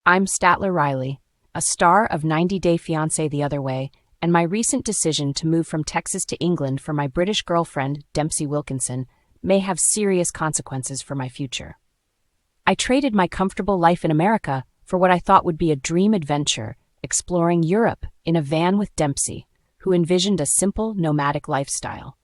I'm Statler Riley, a star of 90 Day Fiancé the Other Way, and my recent decision to move from Texas to England for my British girlfriend, Dempsey Wilkinson, may have serious consequences for my future. I traded my comfortable life in America for what I thought would be a dream adventure, exploring Europe in a van with Dempsey, who envisioned a simple, nomadic lifestyle.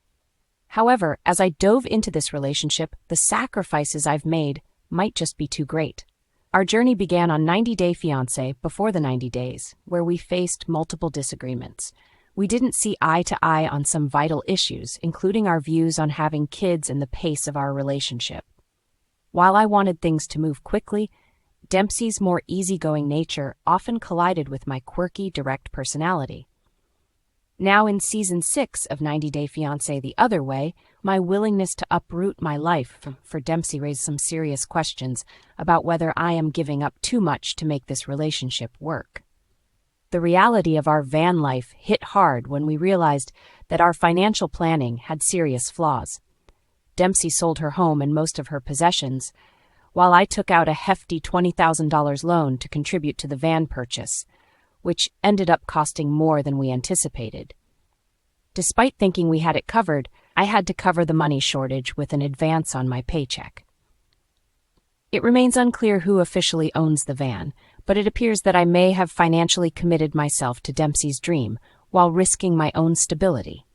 However, as I dove into this relationship, the sacrifices I've made might just be too great. Our journey began on 90 Day Fiancé before the 90 days, where we faced multiple disagreements. We didn't see eye to eye on some vital issues, including our views on having kids and the pace of our relationship. While I wanted things to move quickly, Dempsey's more easygoing nature often collided with my quirky, direct personality. Now in Season 6 of 90 Day Fiancé the Other Way, my willingness to uproot my life for Dempsey raised some serious questions about whether I am giving up too much to make this relationship work. The reality of our van life hit hard when we realized that our financial planning had serious flaws. Dempsey sold her home and most of her possessions, while I took out a hefty $20,000 loan to contribute to the van purchase, which ended up costing more than we anticipated. Despite thinking we had it covered, I had to cover the money shortage with an advance on my paycheck. It remains unclear who officially owns the van, but it appears that I may have financially committed myself to Dempsey's dream while risking my own stability.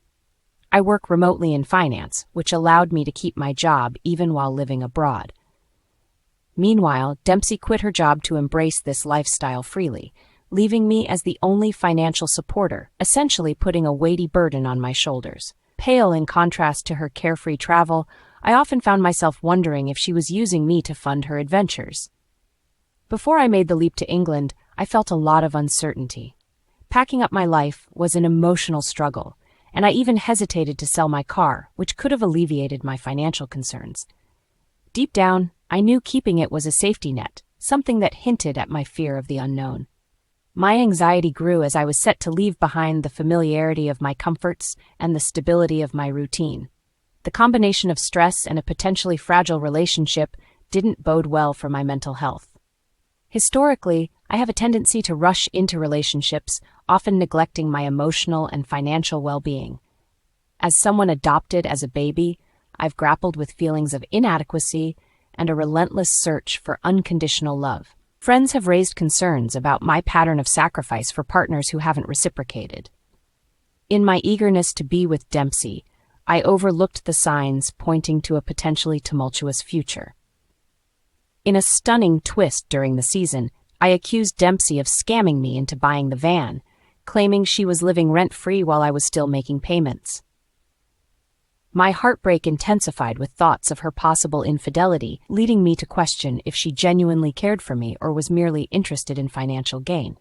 I work remotely in finance, which allowed me to keep my job even while living abroad. Meanwhile, Dempsey quit her job to embrace this lifestyle freely, leaving me as the only financial supporter, essentially putting a weighty burden on my shoulders. Pale in contrast to her carefree travel, I often found myself wondering if she was using me to fund her adventures. Before I made the leap to England, I felt a lot of uncertainty. Packing up my life was an emotional struggle, and I even hesitated to sell my car, which could have alleviated my financial concerns. Deep down, I knew keeping it was a safety net, something that hinted at my fear of the unknown. My anxiety grew as I was set to leave behind the familiarity of my comforts and the stability of my routine. The combination of stress and a potentially fragile relationship didn't bode well for my mental health. Historically, I have a tendency to rush into relationships, often neglecting my emotional and financial well-being. As someone adopted as a baby, I've grappled with feelings of inadequacy and a relentless search for unconditional love. Friends have raised concerns about my pattern of sacrifice for partners who haven't reciprocated. In my eagerness to be with Dempsey, I overlooked the signs pointing to a potentially tumultuous future. In a stunning twist during the season, I accused Dempsey of scamming me into buying the van, claiming she was living rent-free while I was still making payments. My heartbreak intensified with thoughts of her possible infidelity, leading me to question if she genuinely cared for me or was merely interested in financial gain.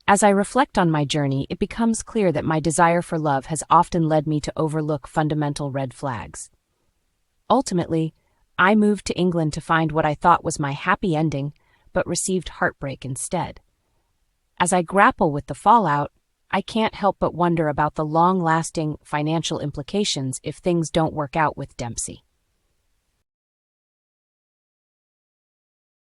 As I reflect on my journey, it becomes clear that my desire for love has often led me to overlook fundamental red flags. Ultimately, I moved to England to find what I thought was my happy ending, but received heartbreak instead. As I grapple with the fallout, I can't help but wonder about the long-lasting financial implications if things don't work out with Dempsey.